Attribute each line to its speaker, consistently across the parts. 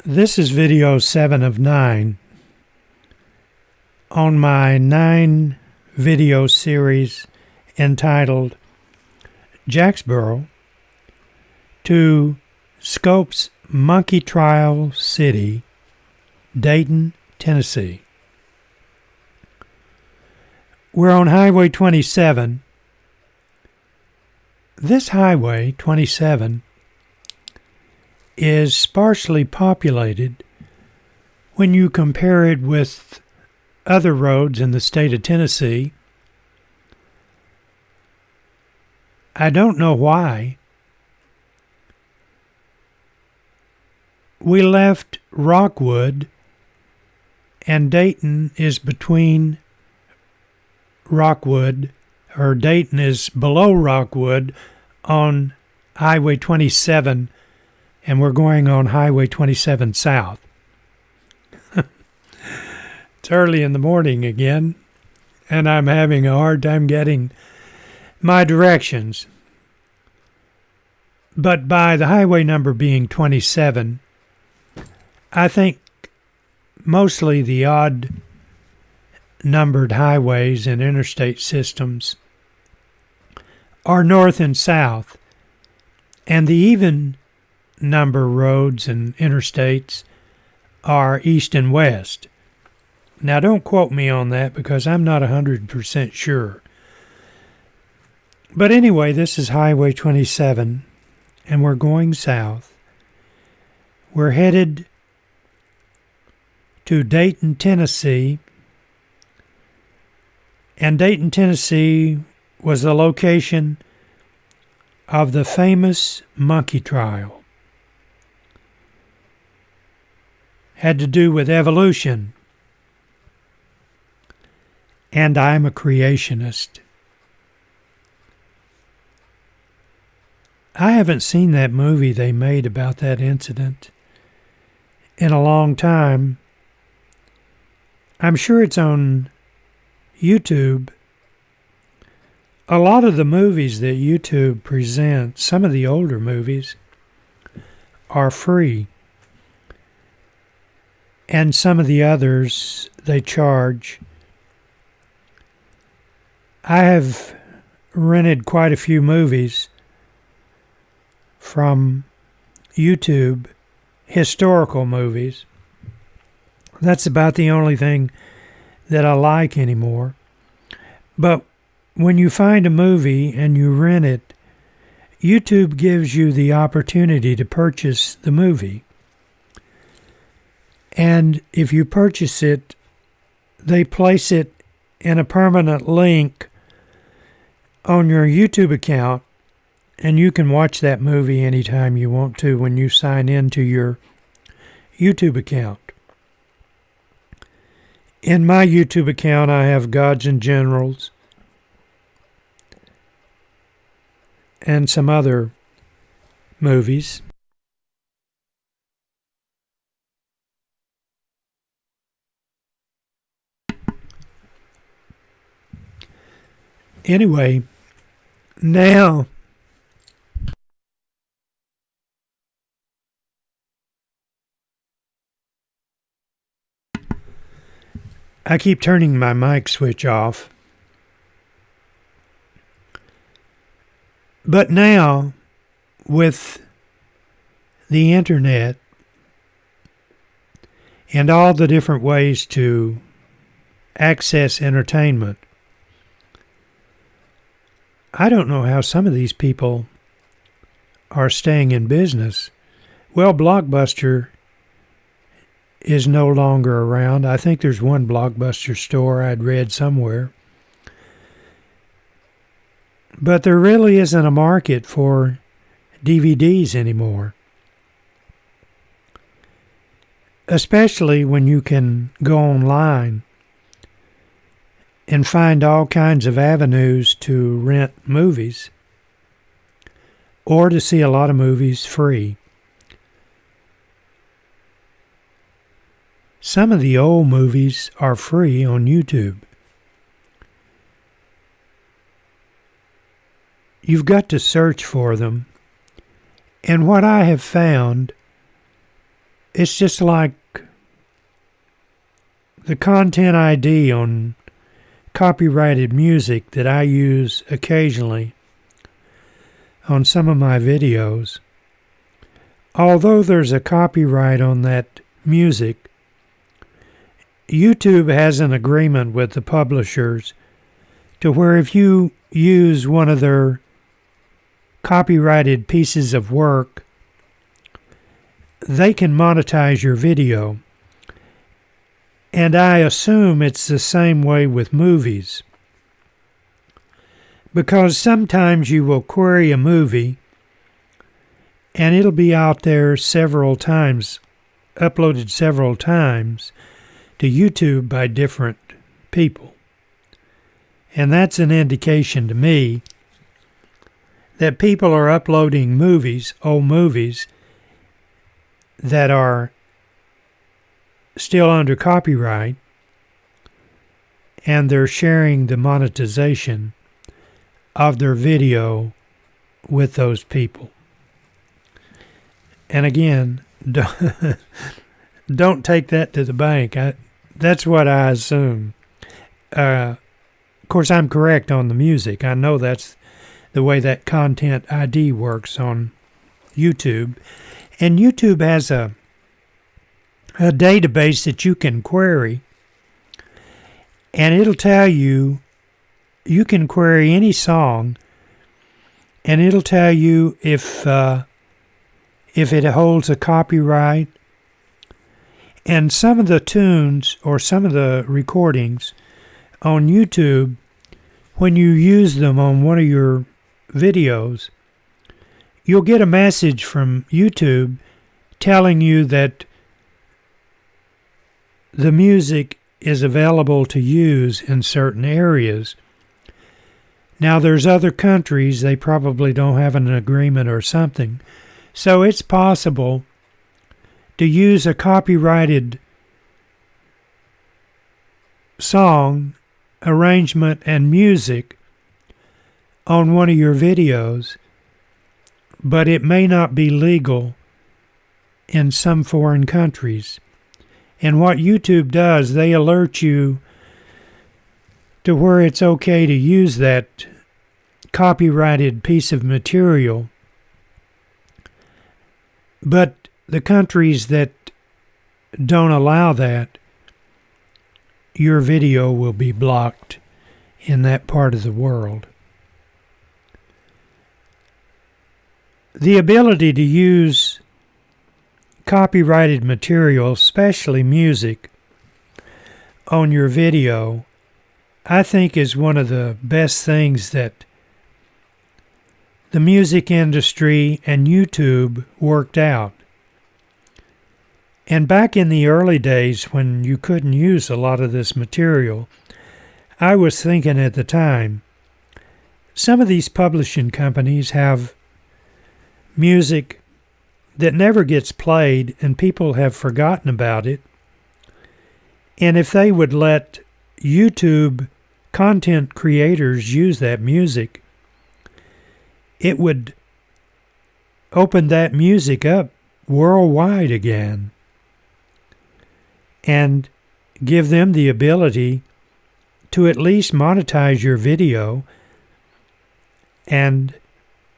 Speaker 1: This is video 7 of 9 on my 9 video series entitled Jacksboro to Scope's Monkey Trial City, Dayton, Tennessee. We're on Highway 27. This Highway 27 is sparsely populated when you compare it with other roads in the state of Tennessee. I don't know why. We left Rockwood, and Dayton is between Rockwood, or Dayton is below Rockwood on Highway 27, and we're going on Highway 27 South. It's early in the morning again, and I'm having a hard time getting my directions. But by the highway number being 27, I think mostly the odd numbered highways and interstate systems are north and south, and the even number roads and interstates are east and west. Now, don't quote me on that because I'm not 100% sure. But anyway, this is Highway 27, and we're going south. We're headed to Dayton, Tennessee, and Dayton, Tennessee was the location of the famous monkey trial. Had to do with evolution, and I'm a creationist. I haven't seen that movie they made about that incident in a long time. I'm sure it's on YouTube. A lot of the movies that YouTube presents, some of the older movies, are free. And some of the others they charge. I have rented quite a few movies from YouTube, historical movies. That's about the only thing that I like anymore. But when you find a movie and you rent it, YouTube gives you the opportunity to purchase the movie. And if you purchase it, they place it in a permanent link on your YouTube account, and you can watch that movie anytime you want to when you sign into your YouTube account. In my YouTube account, I have Gods and Generals and some other movies. Anyway, now I keep turning my mic switch off. But now, with the internet and all the different ways to access entertainment, I don't know how some of these people are staying in business. Well, Blockbuster is no longer around. I think there's one Blockbuster store I'd read somewhere. But there really isn't a market for DVDs anymore. Especially when you can go online and find all kinds of avenues to rent movies or to see a lot of movies free. Some of the old movies are free on YouTube. You've got to search for them. And what I have found it's just like the content ID on copyrighted music that I use occasionally on some of my videos. Although there's a copyright on that music, YouTube has an agreement with the publishers to where if you use one of their copyrighted pieces of work, they can monetize your video. And I assume it's the same way with movies. Because sometimes you will query a movie and it'll be out there several times, uploaded several times to YouTube by different people. And that's an indication to me that people are uploading movies, old movies, that are still under copyright, and they're sharing the monetization of their video with those people. And again, don't take that to the bank. That's what I assume. Of course, I'm correct on the music. I know that's the way that content ID works on YouTube. And YouTube has a database that you can query, and it'll tell you, you can query any song, and it'll tell you if it holds a copyright. And some of the tunes or some of the recordings on YouTube, when you use them on one of your videos, you'll get a message from YouTube telling you that the music is available to use in certain areas. Now, there's other countries, they probably don't have an agreement or something. So it's possible to use a copyrighted song, arrangement, and music on one of your videos, but it may not be legal in some foreign countries. And what YouTube does, they alert you to where it's okay to use that copyrighted piece of material. But the countries that don't allow that, your video will be blocked in that part of the world. The ability to use copyrighted material, especially music, on your video, I think is one of the best things that the music industry and YouTube worked out. And back in the early days when you couldn't use a lot of this material, I was thinking at the time, some of these publishing companies have music that never gets played and people have forgotten about it. And if they would let YouTube content creators use that music, it would open that music up worldwide again and give them the ability to at least monetize your video and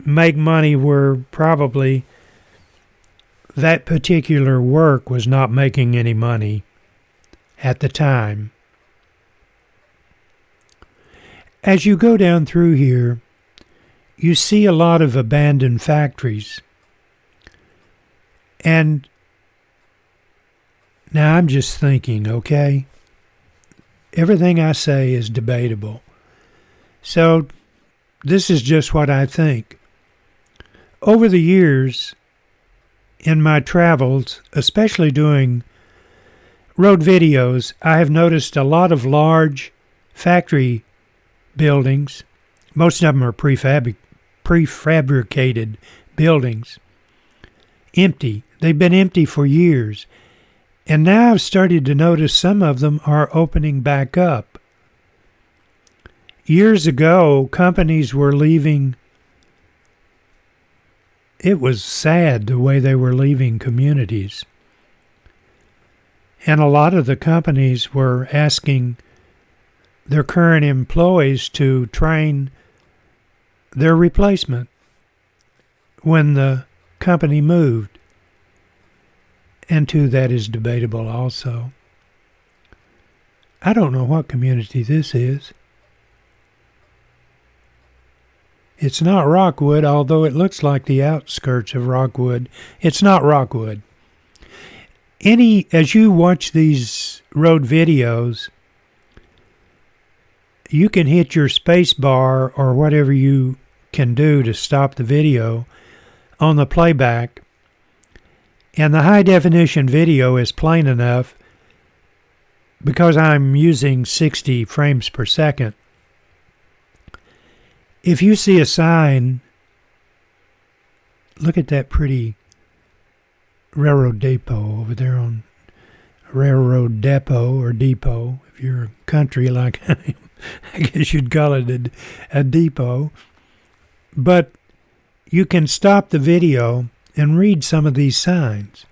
Speaker 1: make money where probably that particular work was not making any money at the time. As you go down through here, you see a lot of abandoned factories. And now I'm just thinking, okay? Everything I say is debatable. So this is just what I think. Over the years, in my travels, especially doing road videos, I have noticed a lot of large factory buildings. Most of them are prefabricated buildings. Empty. They've been empty for years. And now I've started to notice some of them are opening back up. Years ago, companies were leaving. It was sad the way they were leaving communities. And a lot of the companies were asking their current employees to train their replacement when the company moved. And too, that is debatable also. I don't know what community this is. It's not Rockwood, although it looks like the outskirts of Rockwood. It's not Rockwood. As you watch these road videos, you can hit your space bar or whatever you can do to stop the video on the playback, and the high definition video is plain enough because I'm using 60 frames per second. If you see a sign, look at that pretty railroad depot over there on railroad depot or depot. If you're a country like I am, I guess you'd call it a depot. But you can stop the video and read some of these signs.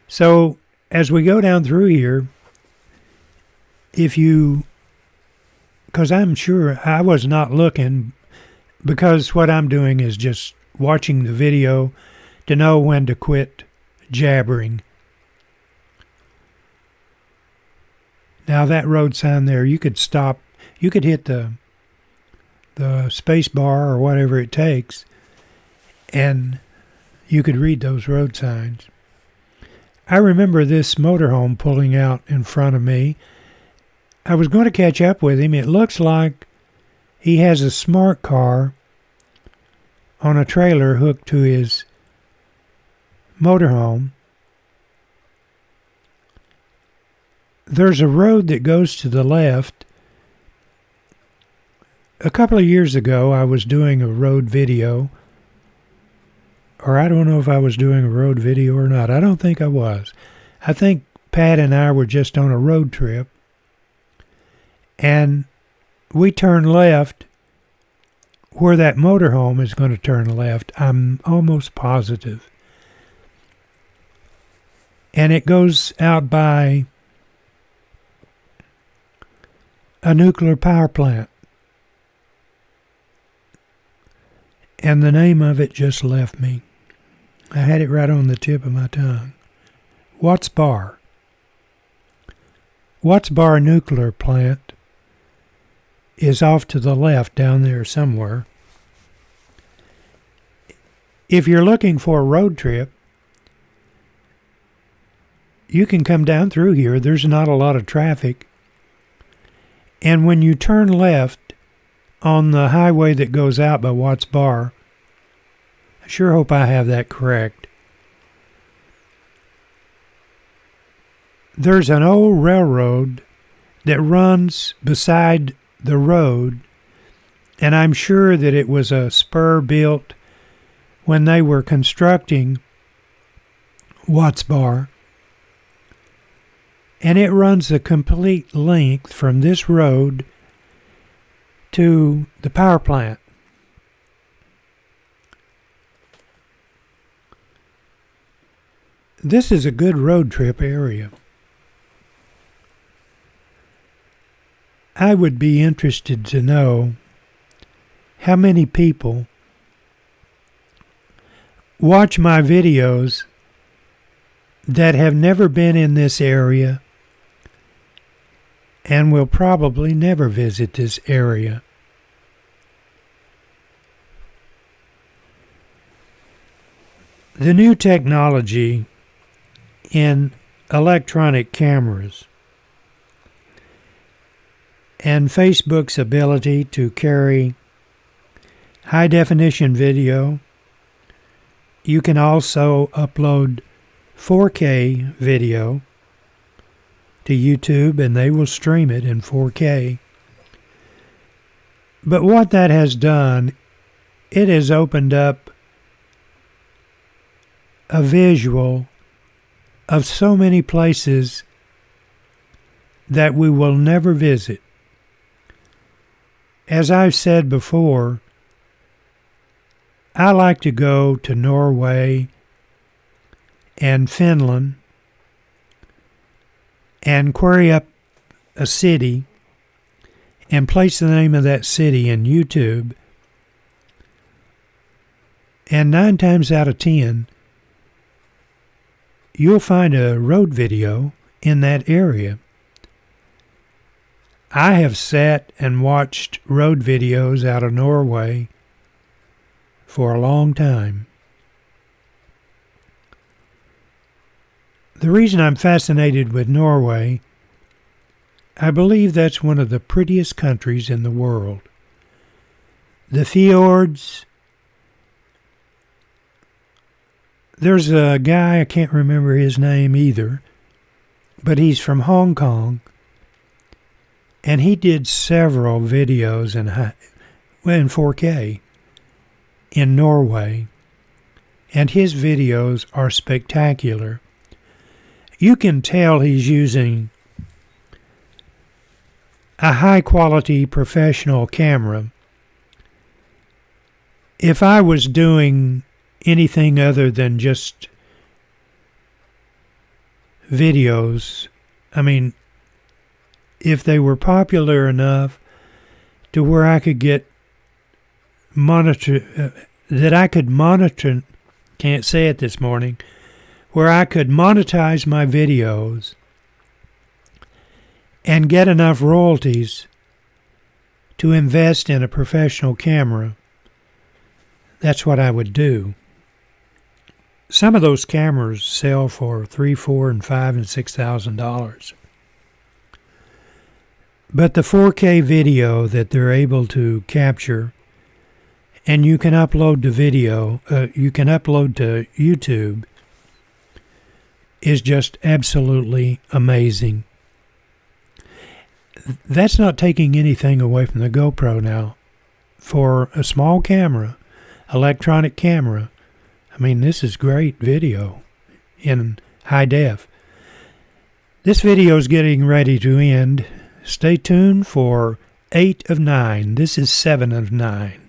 Speaker 1: So as we go down through here, because I'm sure I was not looking, because what I'm doing is just watching the video to know when to quit jabbering. Now that road sign there, you could stop, you could hit the space bar or whatever it takes, and you could read those road signs. I remember this motorhome pulling out in front of me. I was going to catch up with him. It looks like he has a smart car on a trailer hooked to his motorhome. There's a road that goes to the left. A couple of years ago, I was doing a road video, or I don't know if I was doing a road video or not. I don't think I was. I think Pat and I were just on a road trip, and we turned left where that motorhome is going to turn left. I'm almost positive. And it goes out by a nuclear power plant. And the name of it just left me. I had it right on the tip of my tongue. Watts Bar. Watts Bar nuclear plant is off to the left down there somewhere. If you're looking for a road trip, you can come down through here. There's not a lot of traffic. And when you turn left on the highway that goes out by Watts Bar, I sure hope I have that correct, there's an old railroad that runs beside the road, and I'm sure that it was a spur built when they were constructing Watts Bar, and it runs the complete length from this road to the power plant. This is a good road trip area. I would be interested to know how many people watch my videos that have never been in this area and will probably never visit this area. The new technology in electronic cameras and Facebook's ability to carry high-definition video. You can also upload 4K video to YouTube, and they will stream it in 4K. But what that has done, it has opened up a visual of so many places that we will never visit. As I've said before, I like to go to Norway and Finland and query up a city and place the name of that city in YouTube, and 9 times out of 10, you'll find a road video in that area. I have sat and watched road videos out of Norway for a long time. The reason I'm fascinated with Norway, I believe that's one of the prettiest countries in the world. The fjords. There's a guy, I can't remember his name either, but he's from Hong Kong, and he did several videos in 4K in Norway, and his videos are spectacular. You can tell he's using a high-quality professional camera. If I was doing anything other than just videos, I mean, if they were popular enough to where I could get can't say it this morning, where I could monetize my videos and get enough royalties to invest in a professional camera, that's what I would do. Some of those cameras sell for $3,000, $4,000, and $5,000 and $6,000. But the 4K video that they're able to capture, and you can upload the video, you can upload to YouTube, is just absolutely amazing. That's not taking anything away from the GoPro now. For a small camera, electronic camera, I mean, this is great video in high def. This video is getting ready to end. Stay tuned for 8 of 9. This is 7 of 9.